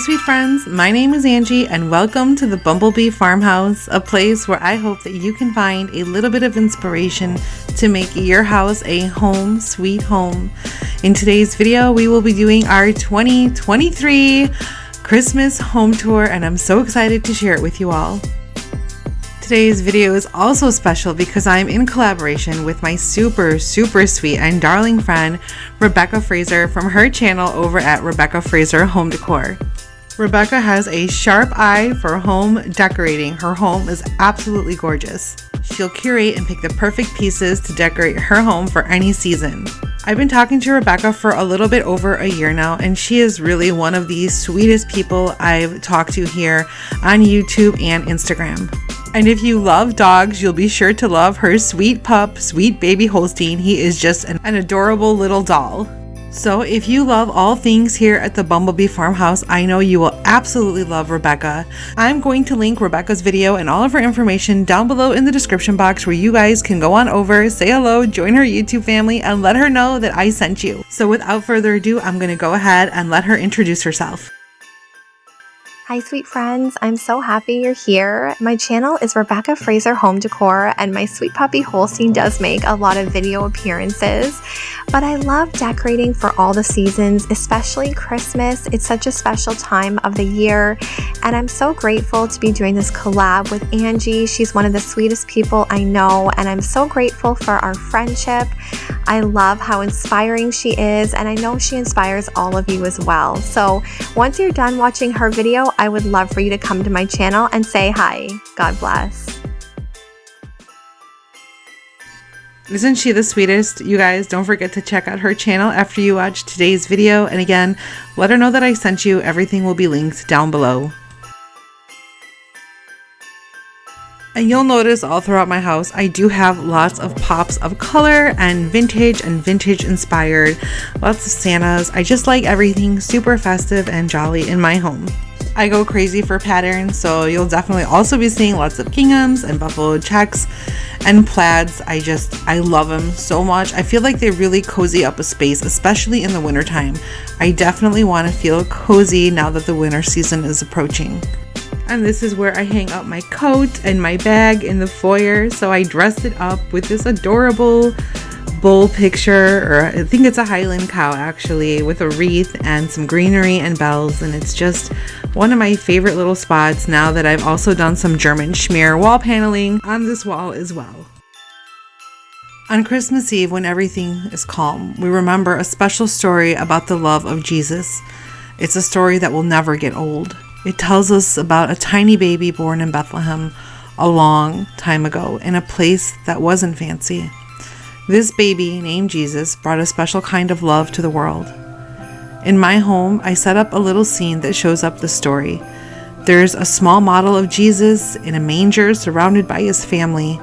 Hello sweet friends, my name is Angie and welcome to the Bumblebee Farmhouse, a place where I hope that you can find a little bit of inspiration to make your house a home sweet home. In today's video, we will be doing our 2023 Christmas home tour and I'm so excited to share it with you all. Today's video is also special because I'm in collaboration with my super sweet and darling friend Rebecca Fraser from her channel over at Rebecca Fraser Home Decor. Rebecca has a sharp eye for home decorating. Her home is absolutely gorgeous. She'll curate and pick the perfect pieces to decorate her home for any season. I've been talking to Rebecca for a little bit over a year now, and she is really one of the sweetest people I've talked to here on YouTube and Instagram. And if you love dogs, you'll be sure to love her sweet pup, sweet baby Holstein. He is just an adorable little doll. So if you love all things here at the Bumblebee Farmhouse, I know you will absolutely love Rebecca. I'm going to link Rebecca's video and all of her information down below in the description box where you guys can go on over, say hello, join her YouTube family, and let her know that I sent you. So without further ado, I'm going to go ahead and let her introduce herself. Hi sweet friends, I'm so happy you're here. My channel is Rebecca Fraser Home Decor and my sweet puppy Holstein does make a lot of video appearances. But I love decorating for all the seasons, especially Christmas. It's such a special time of the year and I'm so grateful to be doing this collab with Angie. She's one of the sweetest people I know and I'm so grateful for our friendship. I love how inspiring she is and I know she inspires all of you as well. So once you're done watching her video, I would love for you to come to my channel and say hi. God bless. Isn't she the sweetest? You guys, don't forget to check out her channel after you watch today's video. And again, let her know that I sent you. Everything will be linked down below. And you'll notice all throughout my house, I do have lots of pops of color and vintage inspired. Lots of Santas. I just like everything super festive and jolly in my home. I go crazy for patterns, so you'll definitely also be seeing lots of ginghams and buffalo checks and plaids. I love them so much. I feel like they really cozy up a space, especially in the wintertime. I definitely want to feel cozy now that the winter season is approaching. And this is where I hang up my coat and my bag in the foyer. So I dressed it up with this adorable bull picture, or I think it's a Highland cow actually, with a wreath and some greenery and bells. And it's just one of my favorite little spots now that I've also done some German schmear wall paneling on this wall as well. On Christmas Eve, when everything is calm, we remember a special story about the love of Jesus. It's a story that will never get old. It tells us about a tiny baby born in Bethlehem a long time ago in a place that wasn't fancy. This baby named Jesus brought a special kind of love to the world. In my home, I set up a little scene that shows up the story. There's a small model of Jesus in a manger surrounded by his family.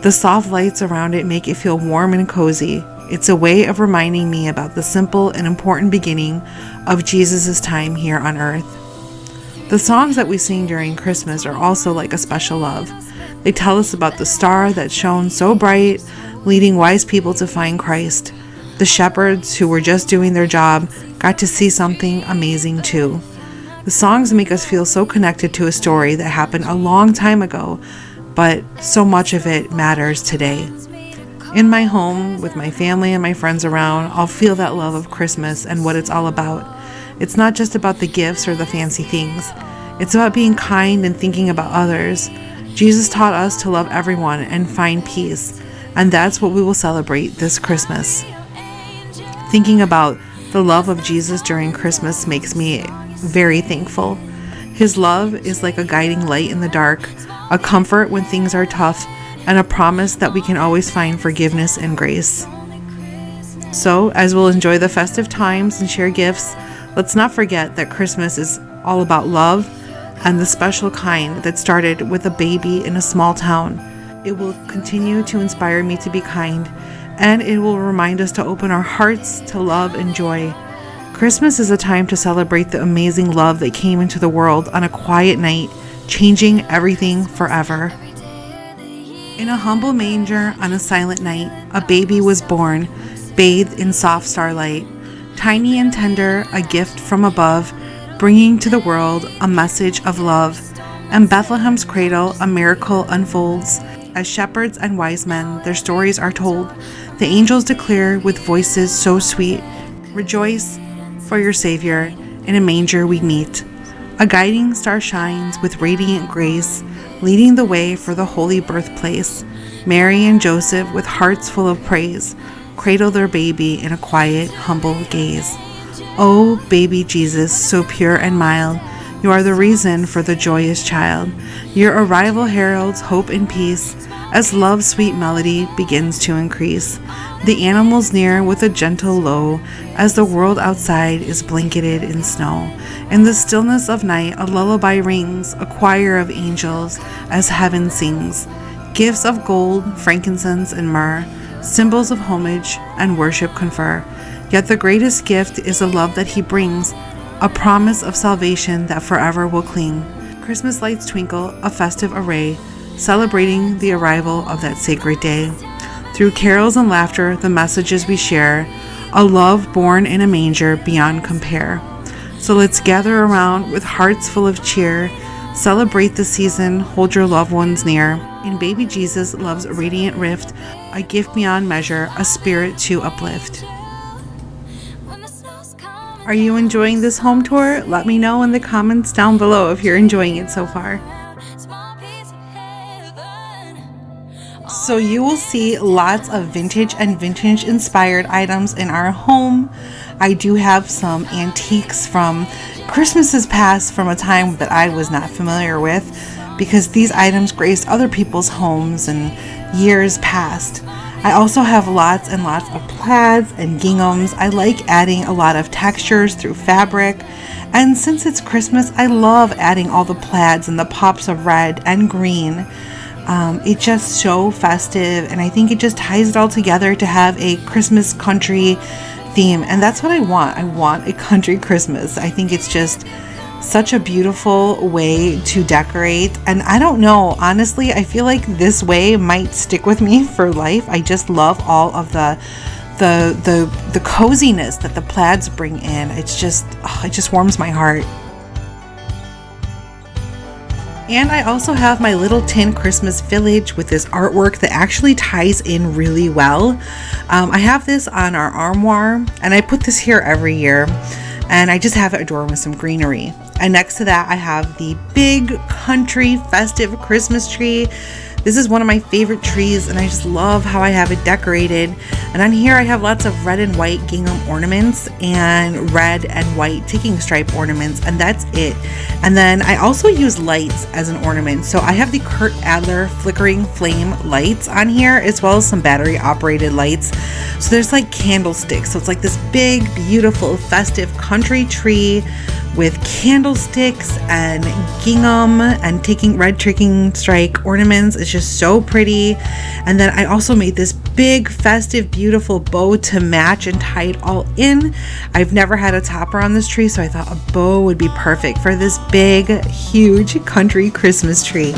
The soft lights around it make it feel warm and cozy. It's a way of reminding me about the simple and important beginning of Jesus' time here on earth. The songs that we sing during Christmas are also like a special love. They tell us about the star that shone so bright, leading wise people to find Christ. The shepherds who were just doing their job got to see something amazing too. The songs make us feel so connected to a story that happened a long time ago, but so much of it matters today. In my home, with my family and my friends around, I'll feel that love of Christmas and what it's all about. It's not just about the gifts or the fancy things. It's about being kind and thinking about others. Jesus taught us to love everyone and find peace, and that's what we will celebrate this Christmas. Thinking about the love of Jesus during Christmas makes me very thankful. His love is like a guiding light in the dark, a comfort when things are tough, and a promise that we can always find forgiveness and grace. So, as we'll enjoy the festive times and share gifts, let's not forget that Christmas is all about love and the special kind that started with a baby in a small town. It will continue to inspire me to be kind, and it will remind us to open our hearts to love and joy. Christmas is a time to celebrate the amazing love that came into the world on a quiet night, changing everything forever. In a humble manger on a silent night, a baby was born, bathed in soft starlight. Tiny and tender, a gift from above, bringing to the world a message of love. In Bethlehem's cradle, a miracle unfolds. As shepherds and wise men, their stories are told. The angels declare with voices so sweet, "Rejoice, for your Savior, in a manger we meet." A guiding star shines with radiant grace, leading the way for the holy birthplace. Mary and Joseph, with hearts full of praise, cradle their baby in a quiet, humble gaze. Oh, baby Jesus, so pure and mild, you are the reason for the joyous child. Your arrival heralds hope and peace, as love's sweet melody begins to increase. The animals near with a gentle low, as the world outside is blanketed in snow. In the stillness of night, a lullaby rings, a choir of angels, as heaven sings. Gifts of gold, frankincense, and myrrh, symbols of homage and worship confer. Yet the greatest gift is the love that he brings, a promise of salvation that forever will cling. Christmas lights twinkle, a festive array, celebrating the arrival of that sacred day. Through carols and laughter, the messages we share, a love born in a manger beyond compare. So let's gather around with hearts full of cheer, celebrate the season, hold your loved ones near. In baby Jesus, love's radiant rift, a gift beyond measure, a spirit to uplift. Are you enjoying this home tour? Let me know in the comments down below if you're enjoying it so far. So you will see lots of vintage and vintage inspired items in our home. I do have some antiques from Christmases past from a time that I was not familiar with, because these items graced other people's homes in years past. I also have lots and lots of plaids and ginghams. I like adding a lot of textures through fabric. And since it's Christmas, I love adding all the plaids and the pops of red and green. It's just so festive, and I think it just ties it all together to have a Christmas country theme. And that's what I want. I want a country Christmas. I think it's just such a beautiful way to decorate, and I don't know, honestly, I feel like this way might stick with me for life. I just love all of the coziness that the plaids bring in. It just warms my heart. And I also have my little tin Christmas village with this artwork that actually ties in really well. I have this on our armoire, and I put this here every year, and I just have it adorned with some greenery. And next to that, I have the big country festive Christmas tree. This is one of my favorite trees, and I just love how I have it decorated. And on here, I have lots of red and white gingham ornaments and red and white ticking stripe ornaments, and that's it. And then I also use lights as an ornament. So I have the Kurt Adler flickering flame lights on here, as well as some battery operated lights. So there's like candlesticks. So it's like this big, beautiful, festive country tree with candlesticks and gingham and red ticking strike ornaments. It's just so pretty. And then I also made this big, festive, beautiful bow to match and tie it all in. I've never had a topper on this tree, so I thought a bow would be perfect for this big, huge country Christmas tree.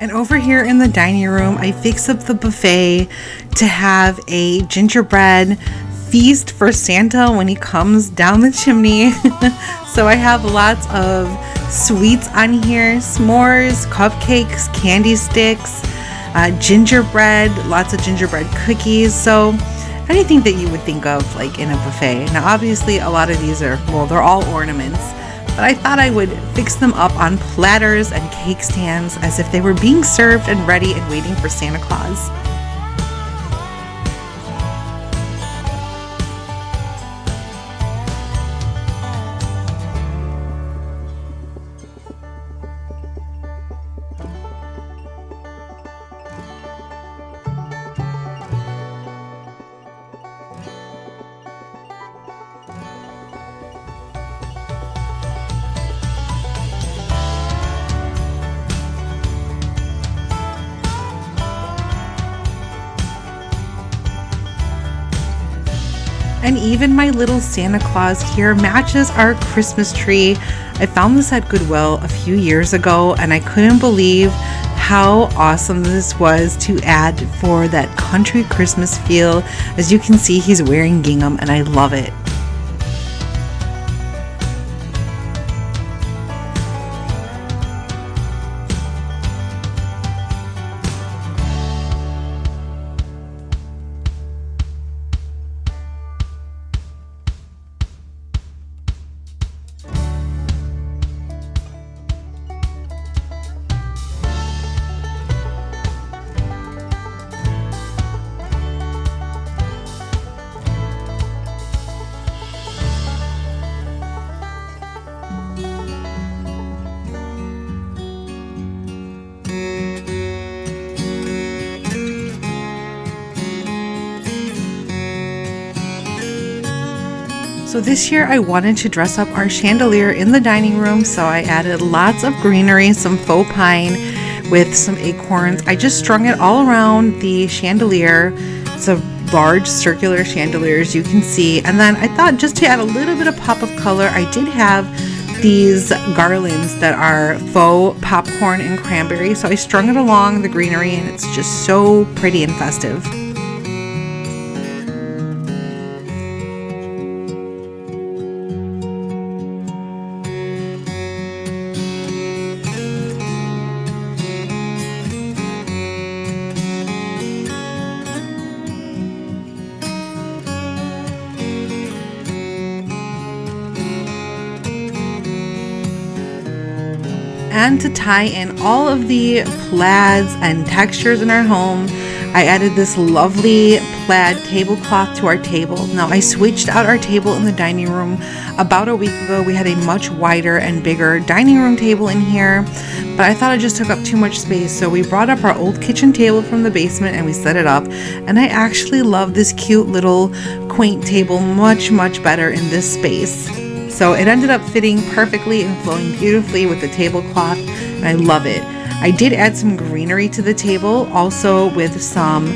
And over here in the dining room, I fixed up the buffet to have a gingerbread feast for Santa when he comes down the chimney. So I have lots of sweets on here, s'mores, cupcakes, candy sticks, gingerbread, lots of gingerbread cookies. So anything that you would think of like in a buffet. Now obviously a lot of these are, well, they're all ornaments, but I thought I would fix them up on platters and cake stands as if they were being served and ready and waiting for Santa Claus. And even my little Santa Claus here matches our Christmas tree. I found this at Goodwill a few years ago and I couldn't believe how awesome this was to add for that country Christmas feel. As you can see, he's wearing gingham and I love it. So this year I wanted to dress up our chandelier in the dining room, so I added lots of greenery, some faux pine with some acorns. I just strung it all around the chandelier. It's a large circular chandelier, as you can see. And then I thought just to add a little bit of pop of color, I did have these garlands that are faux popcorn and cranberry. So I strung it along the greenery and it's just so pretty and festive. And to tie in all of the plaids and textures in our home, I added this lovely plaid tablecloth to our table. Now I switched out our table in the dining room about a week ago. We had a much wider and bigger dining room table in here, but I thought it just took up too much space. So we brought up our old kitchen table from the basement and we set it up. And I actually love this cute little quaint table much better in this space. So it ended up fitting perfectly and flowing beautifully with the tablecloth, and I love it. I did add some greenery to the table, also with some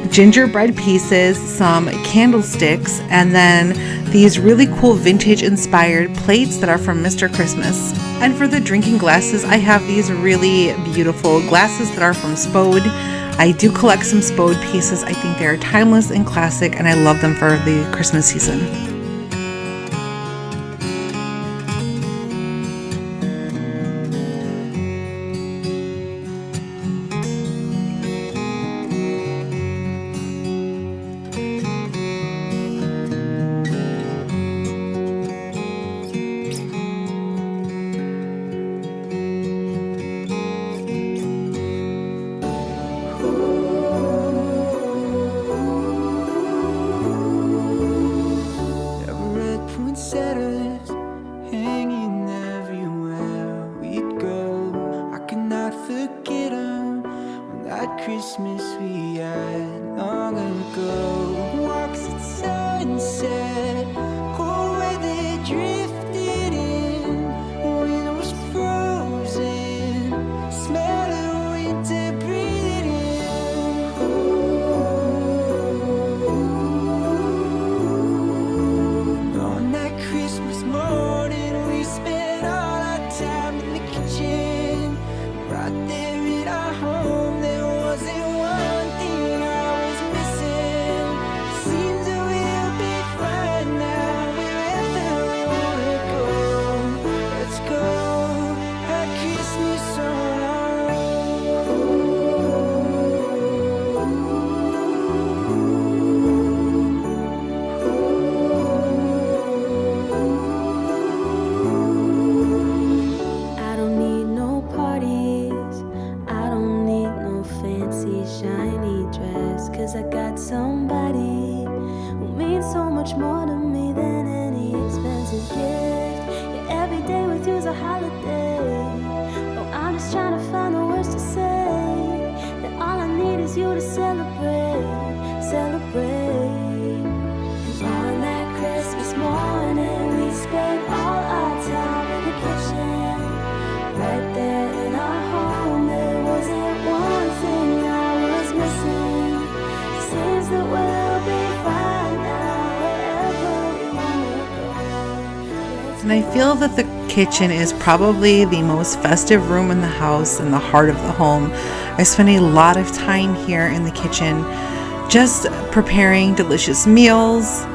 gingerbread pieces, some candlesticks, and then these really cool vintage inspired plates that are from Mr. Christmas. And for the drinking glasses, I have these really beautiful glasses that are from Spode. I do collect some Spode pieces. I think they're timeless and classic, and I love them for the Christmas season. Christmas we had long ago. Walks at sunset, cold weather drifted in. Wind was frozen, smell of winter breathing in. On that Christmas morning we spent all our time in the kitchen. Right there in our home there wasn't one thing I was missing. Seems that we'll be fine now wherever we wanna go. Let's go have Christmas on our I don't need no parties, I don't need no fancy shiny dress, 'cause I got somebody who means so much more to me than any expensive gift. Yeah, every day with you's a holiday. Oh, I'm just trying to find the words to say that all I need is you to celebrate, celebrate. And on that Christmas morning we spent all our time in the kitchen. Right there in our home, there wasn't one thing I was missing. Seems that we'll be fine now wherever And I feel that the kitchen is probably the most festive room in the house and the heart of the home. I spend a lot of time here in the kitchen just preparing delicious meals,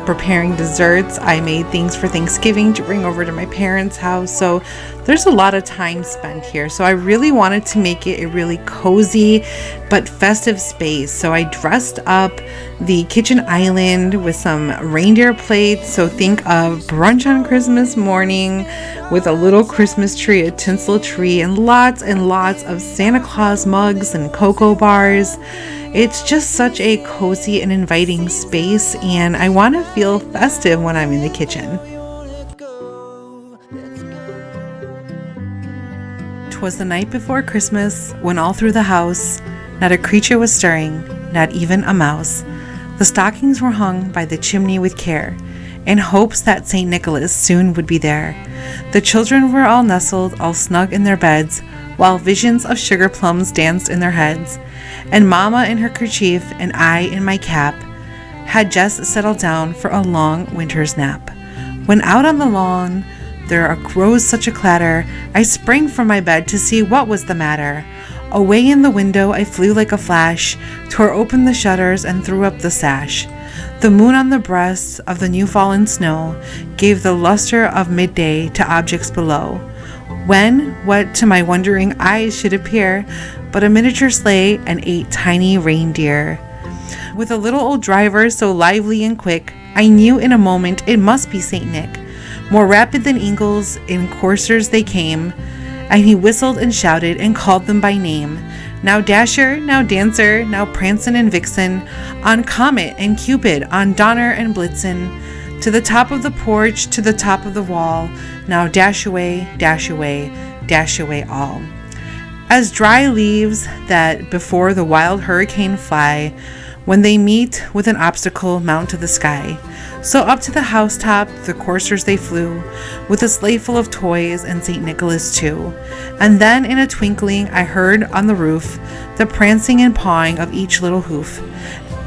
preparing desserts. I made things for Thanksgiving to bring over to my parents' house. So there's a lot of time spent here. So I really wanted to make it a really cozy but festive space. So I dressed up the kitchen island with some reindeer plates. So think of brunch on Christmas morning with a little Christmas tree, a tinsel tree, and lots of Santa Claus mugs and cocoa bars. It's just such a cozy and inviting space, and I want to feel festive when I'm in the kitchen. 'Twas the night before Christmas, when all through the house not a creature was stirring, not even a mouse. The stockings were hung by the chimney with care, in hopes that St. Nicholas soon would be there. The children were all nestled, all snug in their beds, while visions of sugar plums danced in their heads. And Mama in her kerchief and I in my cap had just settled down for a long winter's nap. When out on the lawn there arose such a clatter, I sprang from my bed to see what was the matter. Away in the window I flew like a flash, tore open the shutters and threw up the sash. The moon on the breast of the new fallen snow gave the luster of midday to objects below. When, what to my wondering eyes should appear, but a miniature sleigh and 8 tiny reindeer. With a little old driver so lively and quick, I knew in a moment it must be St. Nick. More rapid than eagles, in coursers they came, and he whistled and shouted and called them by name. Now Dasher, now Dancer, now Prancin' and Vixen, on Comet and Cupid, on Donner and Blitzen, to the top of the porch, to the top of the wall, now dash away, dash away, dash away all. As dry leaves that before the wild hurricane fly, when they meet with an obstacle mount to the sky, so up to the housetop the coursers they flew, with a sleigh full of toys and St. Nicholas too. And then in a twinkling I heard on the roof the prancing and pawing of each little hoof.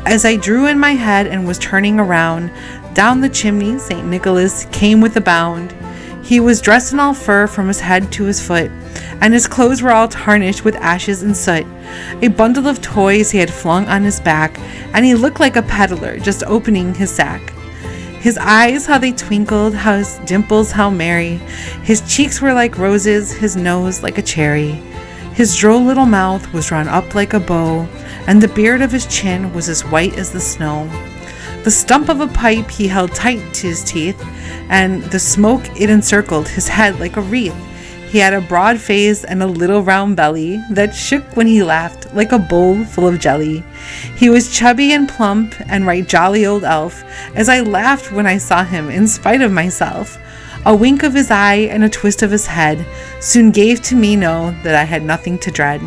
As I drew in my head and was turning around, down the chimney St. Nicholas came with a bound. He was dressed in all fur from his head to his foot, and his clothes were all tarnished with ashes and soot. A bundle of toys he had flung on his back, and he looked like a peddler just opening his sack. His eyes, how they twinkled, how his dimples, how merry. His cheeks were like roses, his nose like a cherry. His droll little mouth was drawn up like a bow, and the beard of his chin was as white as the snow. The stump of a pipe he held tight to his teeth, and the smoke it encircled his head like a wreath. He had a broad face and a little round belly that shook when he laughed like a bowl full of jelly. He was chubby and plump and right jolly old elf, as I laughed when I saw him in spite of myself. A wink of his eye and a twist of his head soon gave to me know that I had nothing to dread.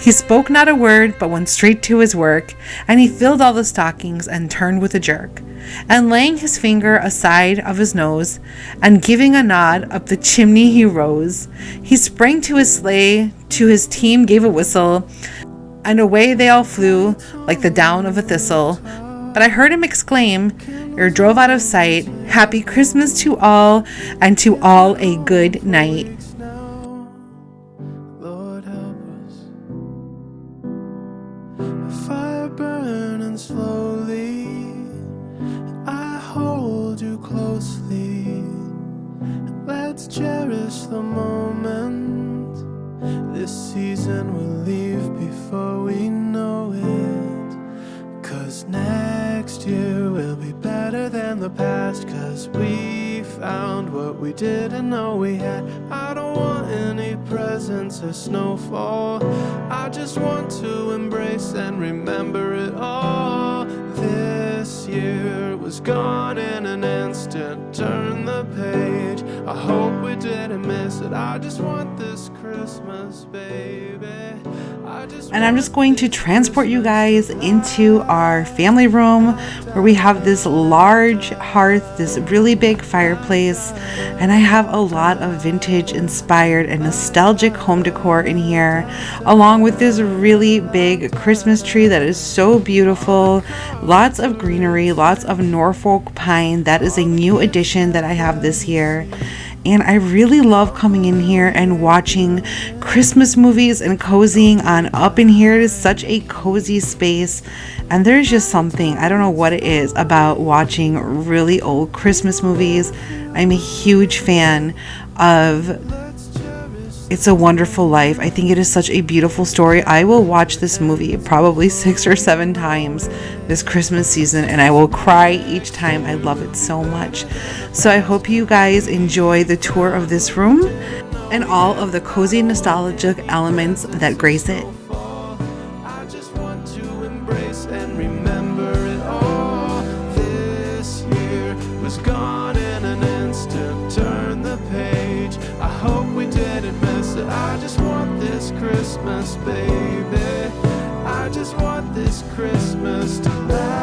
He spoke not a word, but went straight to his work, and he filled all the stockings and turned with a jerk. And laying his finger aside of his nose, and giving a nod up the chimney he rose. He sprang to his sleigh, to his team gave a whistle, and away they all flew like the down of a thistle. But I heard him exclaim, ere drove out of sight, Happy Christmas to all, and to all a good night. Lord help us. A fire burning slowly, I hold you closely. Let's cherish the moment. This season will leave before we know it. 'Cause next year will be better than the past. 'Cause we found what we didn't know we had. I don't want any presents or snowfall. I just want to embrace and remember it all. This year was gone in an instant. Turn the page. I hope we didn't miss it. I just want this Christmas, baby. And I'm just going to transport you guys into our family room where we have this large hearth, this really big fireplace, and I have a lot of vintage inspired and nostalgic home decor in here, along with this really big Christmas tree that is so beautiful. Lots of greenery, lots of Norfolk pine. That is a new addition that I have this year. And I really love coming in here and watching Christmas movies and cozying on up in here. It is such a cozy space. And there's just something, I don't know what it is, about watching really old Christmas movies. I'm a huge fan of It's a Wonderful Life. I think it is such a beautiful story. I will watch this movie probably 6 or 7 times this Christmas season, and I will cry each time. I love it so much. So I hope you guys enjoy the tour of this room and all of the cozy nostalgic elements that grace it. I just want to embrace and remember it all. This year was gone in an instant. Turn the page. I hope we didn't miss it. I just want this Christmas, baby. I just want this Christmas to last.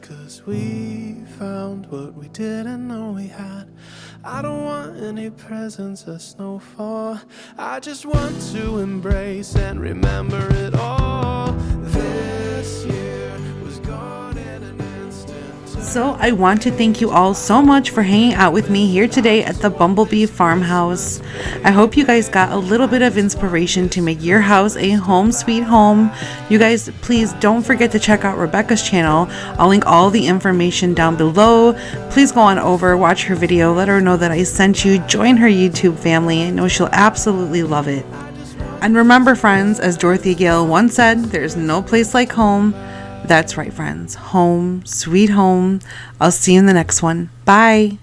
Cause we found what we didn't know we had. I don't want any presents or snowfall. I just want to embrace and remember it all. This year was gone in an instant. So I want to thank you all so much for hanging out with me here today at the Bumblebee Farmhouse. I hope you guys got a little bit of inspiration to make your house a home sweet home. You guys, please don't forget to check out Rebecca's channel. I'll link all the information down below. Please go on over, watch her video, let her know that I sent you, join her YouTube family. I know she'll absolutely love it. And remember, friends, as Dorothy Gale once said, there's no place like home. That's right, friends. Home, sweet home. I'll see you in the next one. Bye.